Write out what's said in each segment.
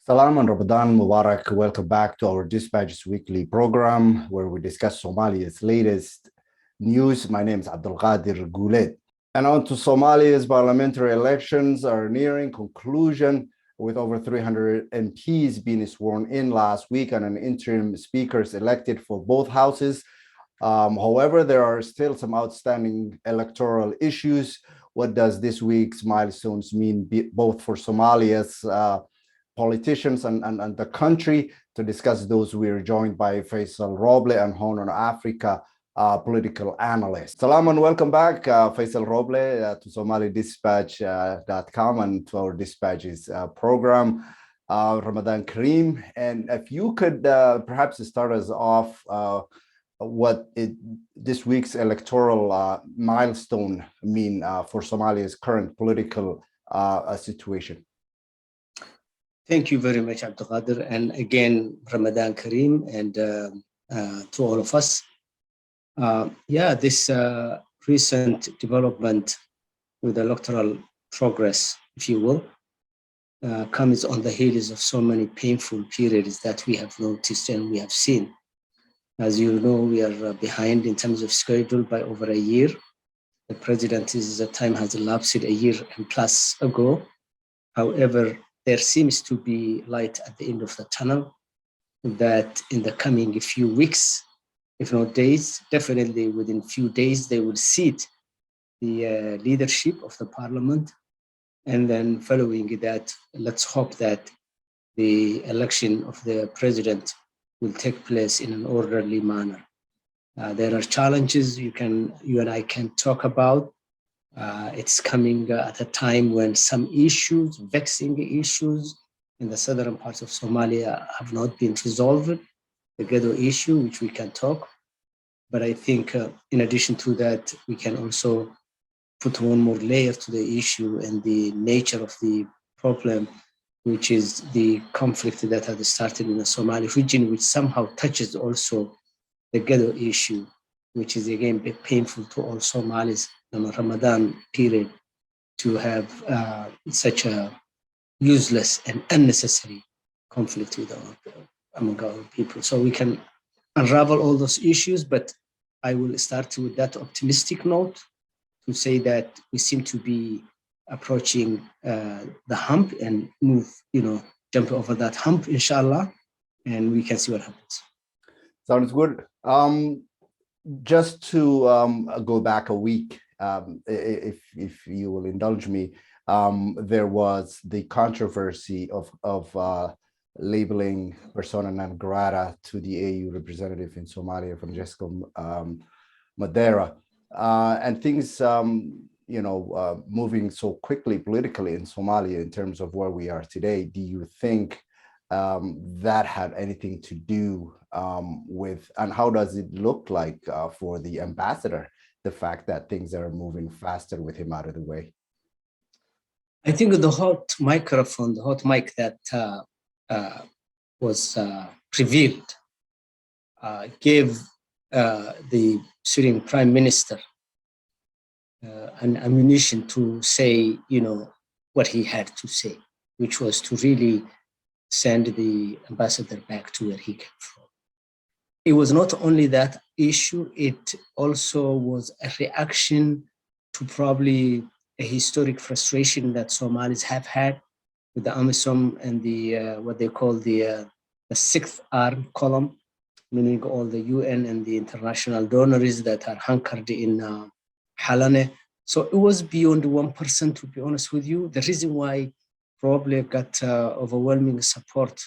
Salam and Ramadan Mubarak. Welcome back to our Dispatches Weekly program where we discuss Somalia's latest news. My name is Abdul Qadir Goulet. And on to Somalia's parliamentary elections are nearing conclusion with over 300 MPs being sworn in last week and an interim speakers elected for both houses. However, there are still some outstanding electoral issues. What does this week's milestones mean both for Somalia's politicians and the country? To discuss those, we are joined by Faisal Roble and Horn on Africa political analyst. Salam and welcome back, Faisal Roble, to SomaliDispatch.com and to our Dispatches program. Ramadan Kareem. And if you could perhaps start us off what this week's electoral milestone mean for Somalia's current political situation. Thank you very much, Abdul Qadir. And again, Ramadan Kareem, and to all of us. This recent development with electoral progress, if you will, comes on the heels of so many painful periods that we have noticed and we have seen. As you know, we are behind in terms of schedule by over a year. The president's time has elapsed a year and plus ago. However, there seems to be light at the end of the tunnel that in the coming few weeks, if not days, definitely within few days, they will seat the leadership of the parliament. And then following that, let's hope that the election of the president will take place in an orderly manner. There are challenges you and I can talk about. It's coming at a time when some issues, vexing issues in the southern parts of Somalia have not been resolved. The Gedo issue, which we can talk. But I think in addition to that, we can also put one more layer to the issue and the nature of the problem, which is the conflict that has started in the Somali region, which somehow touches also the Gedo issue, which is again painful to all Somalis in the Ramadan period to have such a useless and unnecessary conflict with among our people. So we can unravel all those issues, but I will start with that optimistic note to say that we seem to be approaching the hump and jump over that hump, inshallah, and we can see what happens. Sounds good. Just to go back a week, if you will indulge me, there was the controversy of labeling persona non grata to the AU representative in Somalia, Francesco Madeira, and things moving so quickly politically in Somalia in terms of where we are today. Do you think that had anything to do with, and how does it look like for the ambassador, the fact that things are moving faster with him out of the way? I think the hot mic that was revealed gave the Syrian prime minister an ammunition to say, what he had to say, which was to really send the ambassador back to where he came from. It was not only that issue, it also was a reaction to probably a historic frustration that Somalis have had with the AMISOM and the what they call the sixth arm column, meaning all the UN and the international donors that are hunkered in Halane. So it was beyond 1%, to be honest with you. The reason why probably got overwhelming support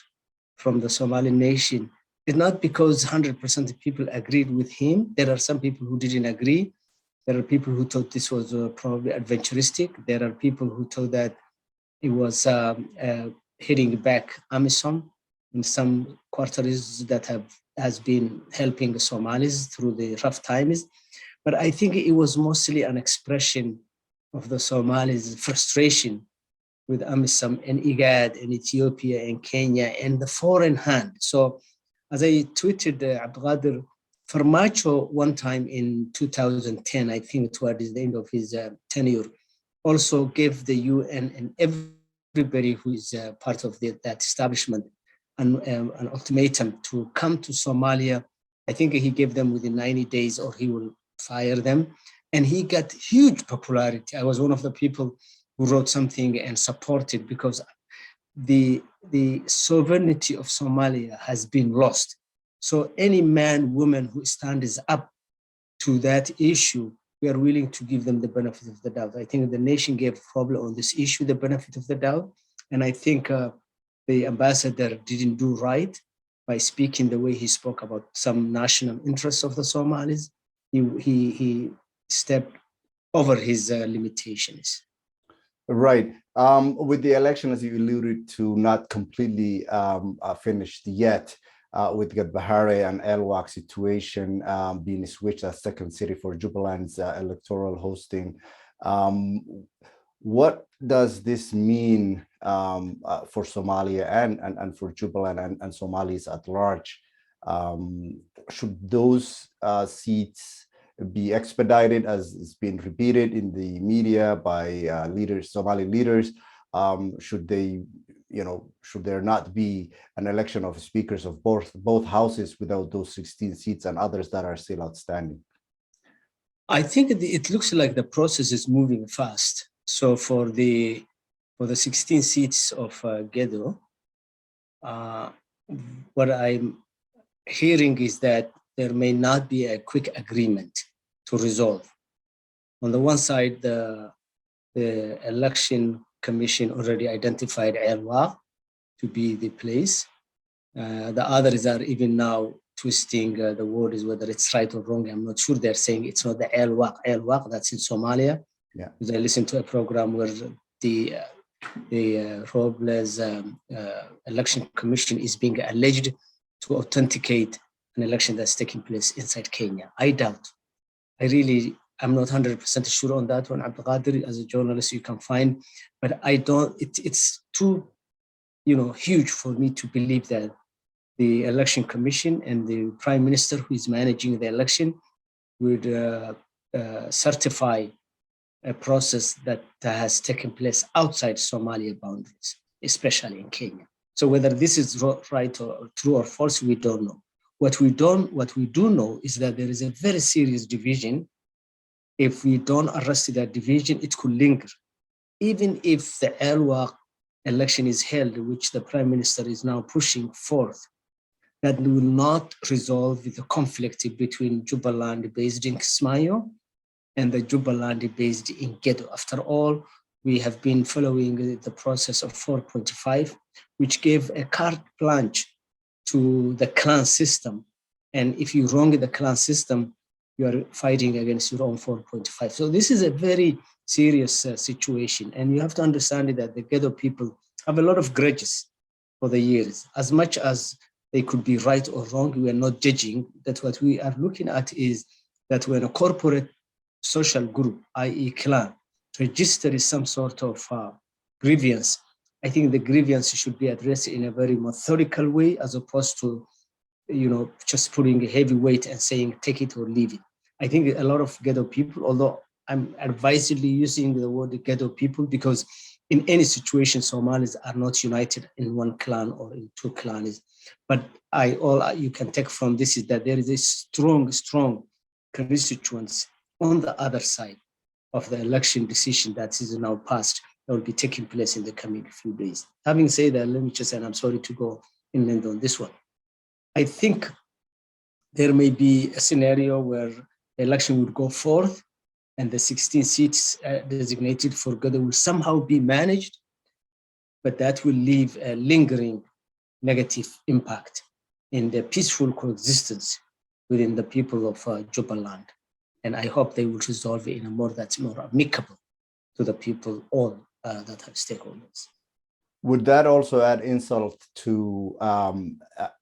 from the Somali nation is not because 100% of people agreed with him. There are some people who didn't agree. There are people who thought this was probably adventuristic. There are people who thought that it was hitting back AMISOM in some quarters that has been helping the Somalis through the rough times. But I think it was mostly an expression of the Somalis' frustration with AMISOM and IGAD and Ethiopia and Kenya and the foreign hand. So as I tweeted, Abdul Qadir, Farmacho one time in 2010, I think towards the end of his tenure, also gave the UN and everybody who is part of that establishment an ultimatum to come to Somalia. I think he gave them within 90 days or he will fire them. And he got huge popularity. I was one of the people who wrote something and supported because the sovereignty of Somalia has been lost. So any man, woman who stands up to that issue, we are willing to give them the benefit of the doubt. I think the nation gave Roble on this issue the benefit of the doubt. And I think the ambassador didn't do right by speaking the way he spoke about some national interests of the Somalis. He stepped over his limitations. Right. With the election, as you alluded to, not completely finished yet, with Bahare and Elwak situation being switched as second city for Jubaland's electoral hosting. What does this mean for Somalia and for Jubaland and Somalis at large? Should those seats be expedited, as is being repeated in the media by leaders, Somali leaders? Should they, should there not be an election of speakers of both houses without those 16 seats and others that are still outstanding? I think it looks like the process is moving fast. So for the 16 seats of Gedo, what I'm hearing is that there may not be a quick agreement to resolve. On the one side, the election commission already identified Elwak to be the place. The others are even now twisting the words, whether it's right or wrong. I'm not sure. They're saying it's not the Elwak, that's in Somalia. Yeah. Because I listened to a program where the Roble's election commission is being alleged to authenticate an election that's taking place inside Kenya. I doubt. I'm not 100% sure on that one. Abdelkader, as a journalist, you can find, but I don't. It's too, huge for me to believe that the election commission and the prime minister who is managing the election would certify a process that has taken place outside Somalia boundaries, especially in Kenya. So whether this is right or true or false, we don't know. What we do know is that there is a very serious division. If we don't arrest that division, it could linger. Even if the Elwak election is held, which the prime minister is now pushing forth, that will not resolve the conflict between Jubaland based in Kismayo and the Jubaland based in Gedo. After all, we have been following the process of 4.5, which gave a carte blanche to the clan system. And if you wrong the clan system, you are fighting against your own 4.5. So this is a very serious situation. And you have to understand that the Gedo people have a lot of grudges for the years. As much as they could be right or wrong, we are not judging. That what we are looking at is that when a corporate social group, i.e. clan, registers some sort of grievance, I think the grievance should be addressed in a very methodical way, as opposed to, just putting a heavy weight and saying, take it or leave it. I think a lot of Gedo people, although I'm advisedly using the word Gedo people, because in any situation, Somalis are not united in one clan or in two clans. But all you can take from this is that there is a strong constituents on the other side of the election decision that is now passed, that will be taking place in the coming few days. Having said that, let me just say, and I'm sorry to go inland on this one. I think there may be a scenario where the election would go forth and the 16 seats designated for Gedo will somehow be managed, but that will leave a lingering negative impact in the peaceful coexistence within the people of Jubaland. And I hope they will resolve it in a that's more amicable to the people, all that have stakeholders. Would that also add insult to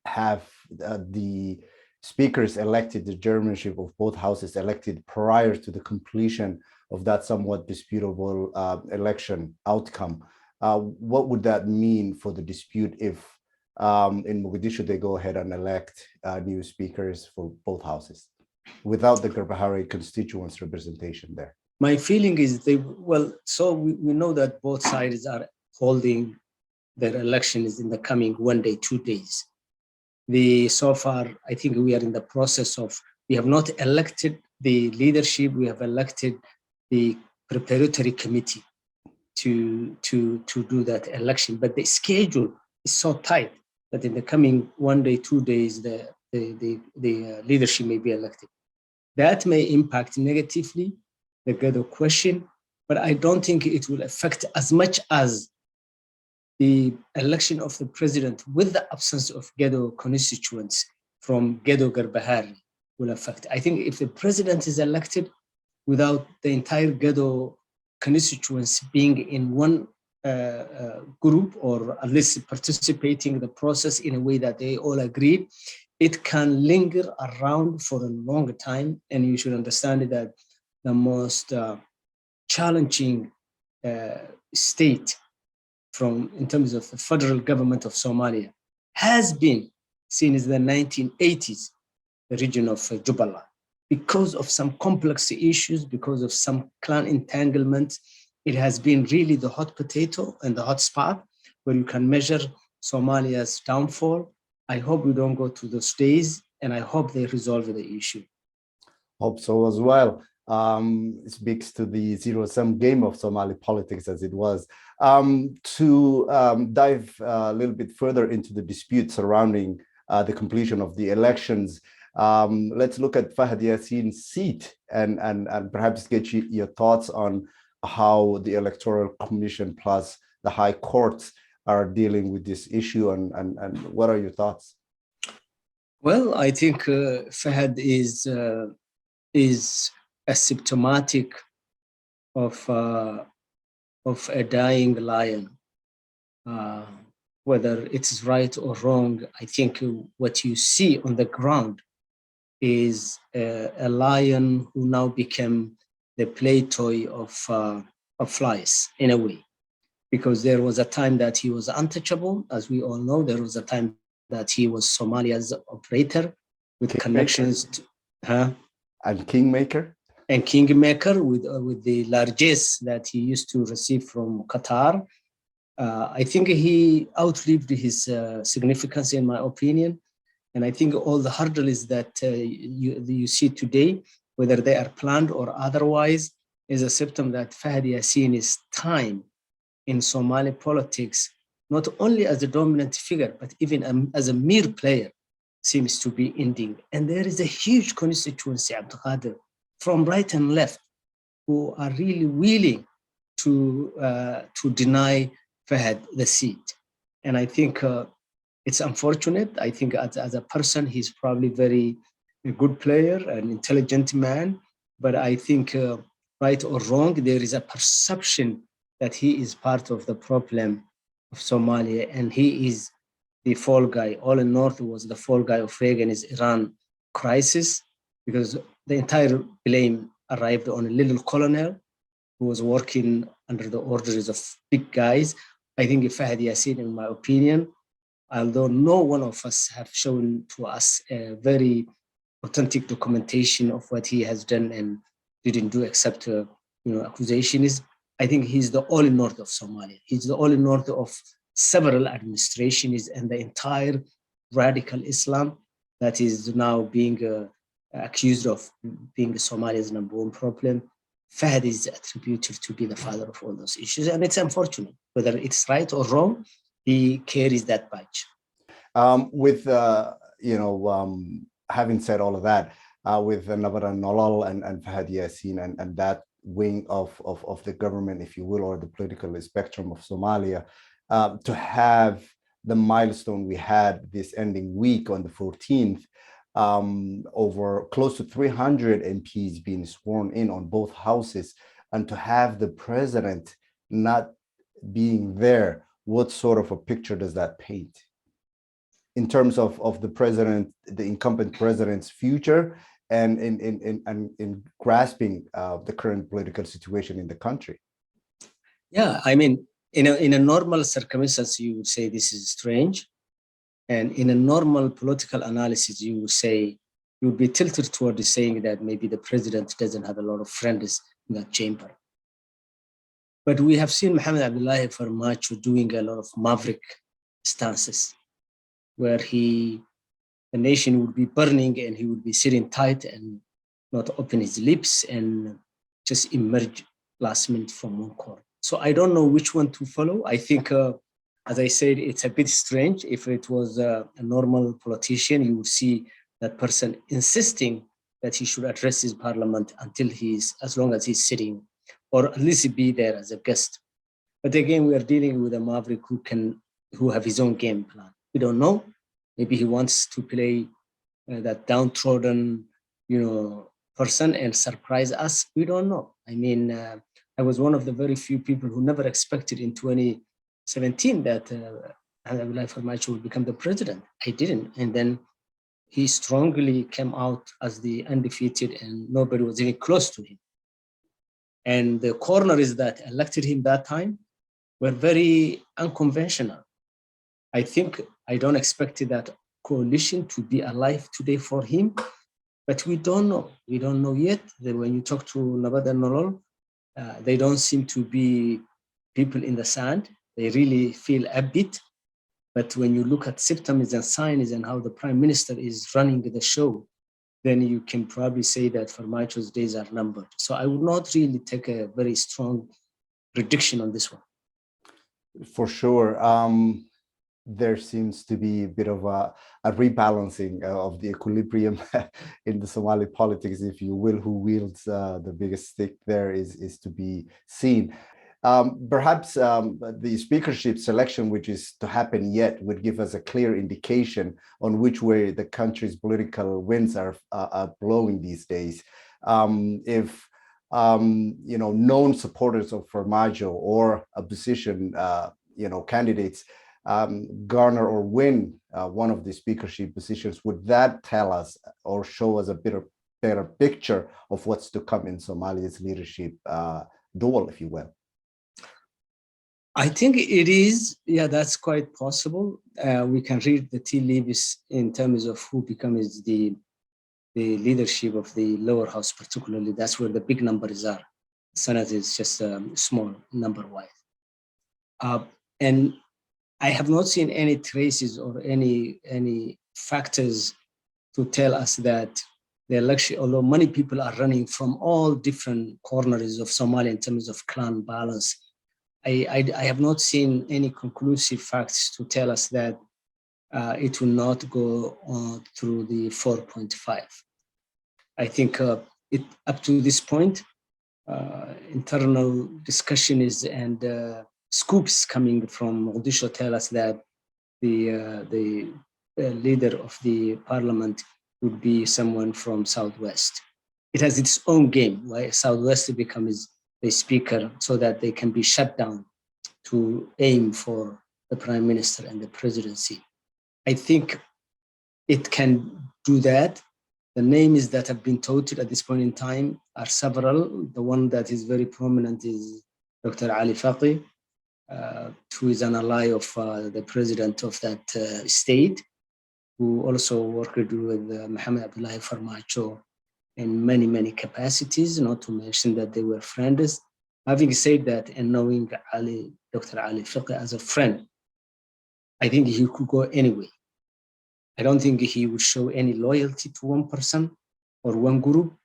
have the speakers elected, the chairmanship of both houses elected prior to the completion of that somewhat disputable election outcome? What would that mean for the dispute if in Mogadishu they go ahead and elect new speakers for both houses without the Garbahari constituents representation there? My feeling is we know that both sides are holding their elections in the coming 1 day, 2 days. So far, I think we are in the process of, we have not elected the leadership, we have elected the preparatory committee to do that election. But the schedule is so tight that in the coming 1 day, 2 days, the leadership may be elected. That may impact negatively the Gedo question, but I don't think it will affect as much as the election of the president with the absence of Gedo constituents from Gedo Garbahari will affect. I think if the president is elected without the entire Gedo constituents being in one group, or at least participating in the process in a way that they all agreed, it can linger around for a long time. And you should understand that the most challenging state in terms of the federal government of Somalia has been since the 1980s, the region of Jubaland, because of some complex issues, because of some clan entanglement. It has been really the hot potato and the hot spot where you can measure Somalia's downfall. I hope we don't go to those days, and I hope they resolve the issue. Hope so as well. It speaks to the zero-sum game of Somali politics as it was. To dive a little bit further into the dispute surrounding the completion of the elections, let's look at Fahad Yasin's seat and perhaps get your thoughts on how the Electoral Commission plus the High Courts are dealing with this issue, and what are your thoughts? Well, I think Fahad is asymptomatic of a dying lion. Whether it's right or wrong, I think what you see on the ground is a lion who now became the play toy of flies in a way, because there was a time that he was untouchable, as we all know. There was a time that he was Somalia's operator with connections to, and kingmaker with the largesse that he used to receive from Qatar. I think he outlived his significance, in my opinion. And I think all the hurdles that you see today, whether they are planned or otherwise, is a symptom that Fahad Yasin's time in Somali politics, not only as a dominant figure, but even as a mere player, seems to be ending. And there is a huge constituency, Abdul Qadir, from right and left, who are really willing to deny Fahad the seat. And I think it's unfortunate. I think as a person, he's probably a good player, an intelligent man. But I think right or wrong, there is a perception that he is part of the problem of Somalia, and he is the fall guy. All in North was the fall guy of Reagan's Iran crisis, because the entire blame arrived on a little colonel who was working under the orders of big guys. I think Fahad Yasin, in my opinion, although no one of us have shown to us a very authentic documentation of what he has done and didn't do, except accusations, I think he's the all in North of Somalia. He's the all in North of several administrations and the entire radical Islam that is now being accused of being Somalia's #1 problem. Fahad is attributed to be the father of all those issues, and it's unfortunate. Whether it's right or wrong, he carries that badge. Having said all of that, with Nabaran Nolal and Fahad Yasin and that wing of the government, if you will, or the political spectrum of Somalia, to have the milestone we had this ending week on the 14th, over close to 300 MPs being sworn in on both houses, and to have the president not being there, what sort of a picture does that paint in terms of the president, the incumbent president's future, and in grasping the current political situation in the country? Yeah, I mean, in a normal circumstance, you would say this is strange. And in a normal political analysis, you would be tilted toward saying that maybe the president doesn't have a lot of friends in that chamber. But we have seen Mohamed Abdullahi Farmacho doing a lot of maverick stances where the nation would be burning and he would be sitting tight and not open his lips and just emerge last minute from one corner. So I don't know which one to follow. I think, as I said, it's a bit strange. If it was a normal politician, you would see that person insisting that he should address his parliament until as long as he's sitting, or at least be there as a guest. But again, we are dealing with a maverick who have his own game plan. We don't know. Maybe he wants to play that downtrodden, person and surprise us. We don't know. I mean, I was one of the very few people who never expected in 2017 that Abdullahi Farmacho would become the president. I didn't. And then he strongly came out as the undefeated and nobody was even close to him. And the corners that elected him that time were very unconventional. I don't expect that coalition to be alive today for him, but we don't know. We don't know yet. When you talk to Nabad and Nolol, they don't seem to be people in the sand. They really feel a bit. But when you look at symptoms and signs and how the prime minister is running the show, then you can probably say that Farmacho's days are numbered. So I would not really take a very strong prediction on this one. For sure. There seems to be a bit of a rebalancing of the equilibrium in the Somali politics, if you will. Who wields the biggest stick there is to be seen. Perhaps the speakership selection, which is to happen yet, would give us a clear indication on which way the country's political winds are blowing these days. If known supporters of Farmajo or opposition candidates garner or win one of the speakership positions, would that tell us or show us a better picture of what's to come in Somalia's leadership duel, if you will? I think it is. Yeah, that's quite possible. We can read the tea leaves in terms of who becomes the leadership of the lower house, particularly. That's where the big numbers are. Senate is just small number-wise. And I have not seen any traces or any factors to tell us that the election, although many people are running from all different corners of Somalia in terms of clan balance, I have not seen any conclusive facts to tell us that it will not go through the 4.5. I think up to this point, internal discussion is and scoops coming from Mogadishu tell us that the leader of the parliament would be someone from Southwest. It has its own game, right? Southwest becomes the speaker so that they can be shut down to aim for the prime minister and the presidency. I think it can do that. The names that have been touted at this point in time are several. The one that is very prominent is Dr. Ali Faqi, who is an ally of the president of that state, who also worked with Mohamed Abdullahi Farmacho in many, many capacities, not to mention that they were friends. Having said that, and knowing Dr. Ali Faqi as a friend, I think he could go anyway. I don't think he would show any loyalty to one person or one group.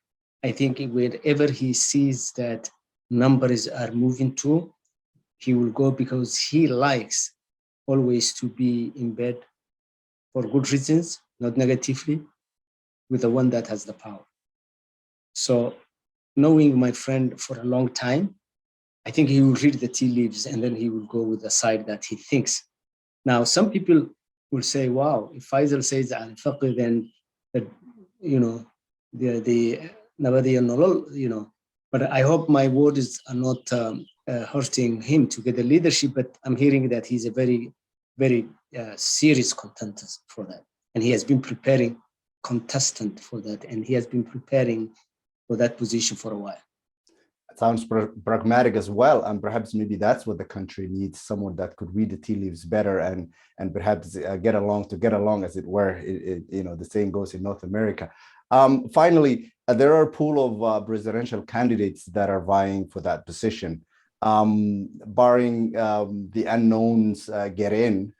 I think wherever he sees that numbers are moving to, he will go because he likes always to be in bed for good reasons, not negatively, with the one that has the power. So knowing my friend for a long time, I think he will read the tea leaves and then he will go with the side that he thinks. Now, some people will say, wow, if Faisal says Ali Faqi, then, the Nabadi and Nolol, but I hope my words are not hurting him to get the leadership, but I'm hearing that he's a very, very serious contender for that. And he has been preparing contestant for that. And he has been preparing for that position for a while. It sounds pragmatic as well. And perhaps maybe that's what the country needs, someone that could read the tea leaves better and perhaps get along, as it were. The saying goes in North America. Finally, there are a pool of presidential candidates that are vying for that position. barring the unknowns get in,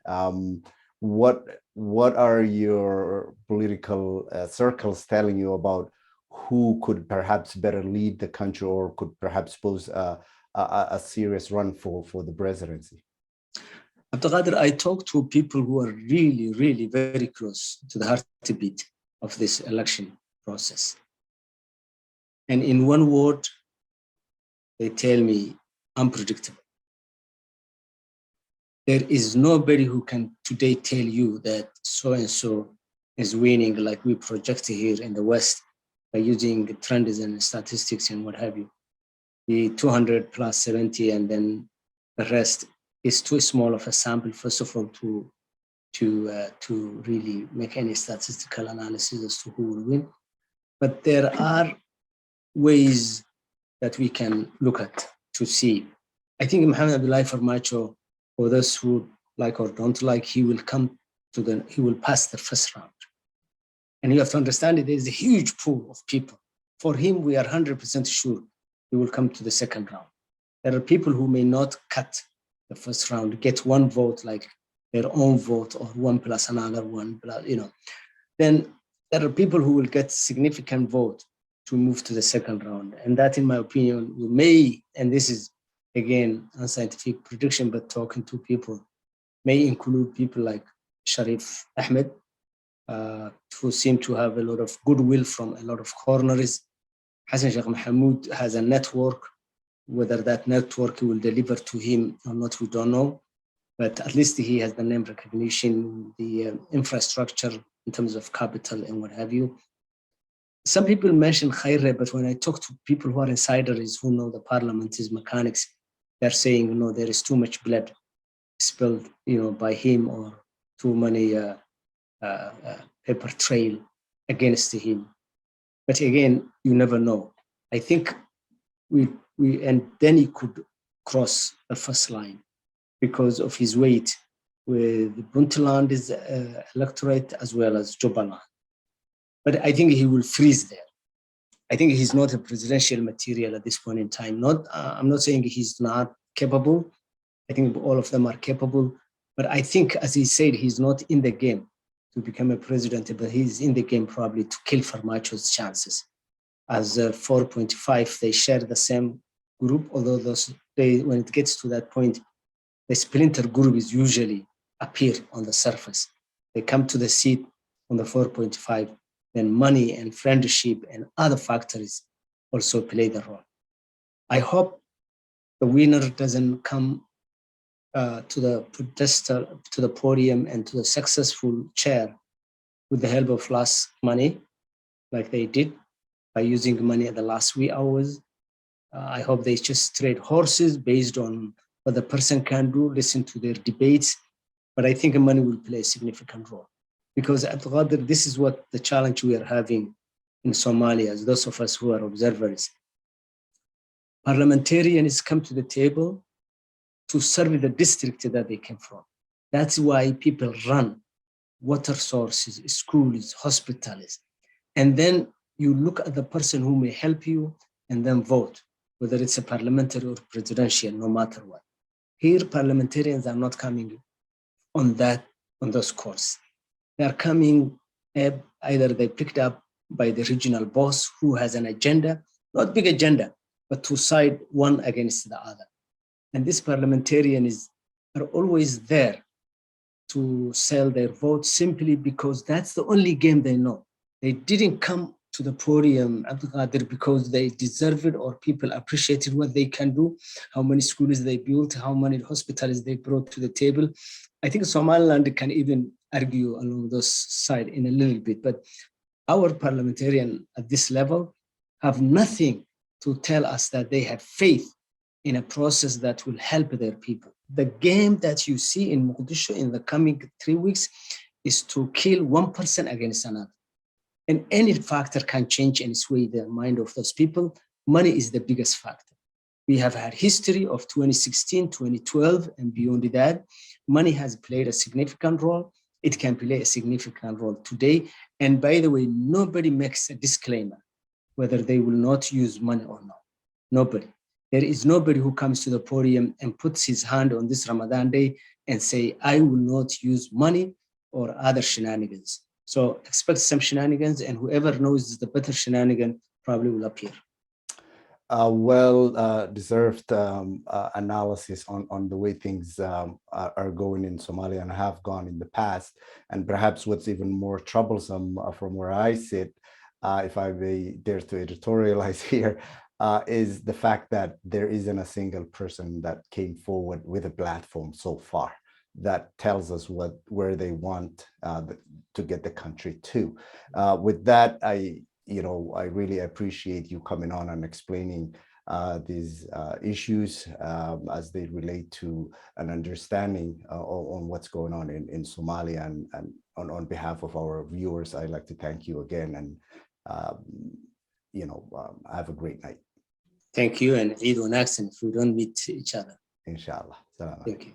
what are your political circles telling you about who could perhaps better lead the country or could perhaps pose a serious run for the presidency? Abdelkader, I talked to people who are really, really very close to the heartbeat of this election process. And in one word, they tell me unpredictable. There is nobody who can today tell you that so-and-so is winning like we project here in the West by using trends and statistics and what have you. The 200 plus 70 and then the rest is too small of a sample, first of all, to really make any statistical analysis as to who will win. But there are ways that we can look at to see. I think Mohamed Abdullahi Farmacho, for those who like or don't like, he will pass the first round. And you have to understand it is a huge pool of people. For him, we are 100% sure he will come to the second round. There are people who may not cut the first round, get one vote, like their own vote, or one plus another one, Then there are people who will get significant vote to move to the second round. And that, in my opinion, may, and this is, again, unscientific prediction, but talking to people, may include people like Sharif Ahmed, who seem to have a lot of goodwill from a lot of corners. Hassan Sheikh Mohamud has a network. Whether that network will deliver to him or not, we don't know. But at least he has the name recognition, the infrastructure in terms of capital and what have you. Some people mention Khaireh, but when I talk to people who are insiders, who know the parliament's mechanics, they're saying, there is too much blood spilled, by him, or too many paper trail against him. But again, you never know. I think and then he could cross the first line because of his weight with Puntland's electorate as well as Jubaland. But I think he will freeze there. I think he's not a presidential material at this point in time. I'm not saying he's not capable. I think all of them are capable. But I think, as he said, he's not in the game to become a president, but he's in the game probably to kill Farmacho's chances. As 4.5, they share the same group, although when it gets to that point, the splinter group is usually appear on the surface. They come to the seat on the 4.5, then money and friendship and other factors also play the role. I hope the winner doesn't come to the pedestal, to the podium and to the successful chair with the help of last money, like they did by using money at the last wee hours. I hope they just trade horses based on what the person can do, listen to their debates. But I think money will play a significant role. Because at Ghadir, this is what the challenge we are having in Somalia, as those of us who are observers. Parliamentarians come to the table to serve the district that they came from. That's why people run water sources, schools, hospitals. And then you look at the person who may help you and then vote, whether it's a parliamentary or presidential, no matter what. Here, parliamentarians are not coming on those courses. They are coming, either they picked up by the regional boss who has an agenda, not big agenda, but to side one against the other. And these parliamentarians are always there to sell their vote simply because that's the only game they know. They didn't come to the podium, Abdelkader, because they deserve it or people appreciated what they can do, how many schools they built, how many hospitals they brought to the table. I think Somaliland can even argue along those sides in a little bit, but our parliamentarians at this level have nothing to tell us that they have faith in a process that will help their people. The game that you see in Mogadishu in the coming 3 weeks is to kill one person against another. And any factor can change and sway the mind of those people. Money is the biggest factor. We have had history of 2016, 2012, and beyond that. Money has played a significant role. It can play a significant role today. And by the way, nobody makes a disclaimer whether they will not use money or not. Nobody. There is nobody who comes to the podium and puts his hand on this Ramadan day and say, I will not use money or other shenanigans. So expect some shenanigans, and whoever knows the better shenanigan probably will appear. Deserved analysis on the way things are going in Somalia and have gone in the past. And perhaps what's even more troublesome from where I sit, if I may dare to editorialize here, is the fact that there isn't a single person that came forward with a platform so far that tells us where they want to get the country to. With that, I really appreciate you coming on and explaining these issues as they relate to an understanding on what's going on in Somalia. And on behalf of our viewers, I'd like to thank you again, and have a great night. Thank you, and Eid on accent if we don't meet each other. Inshallah. Thank you.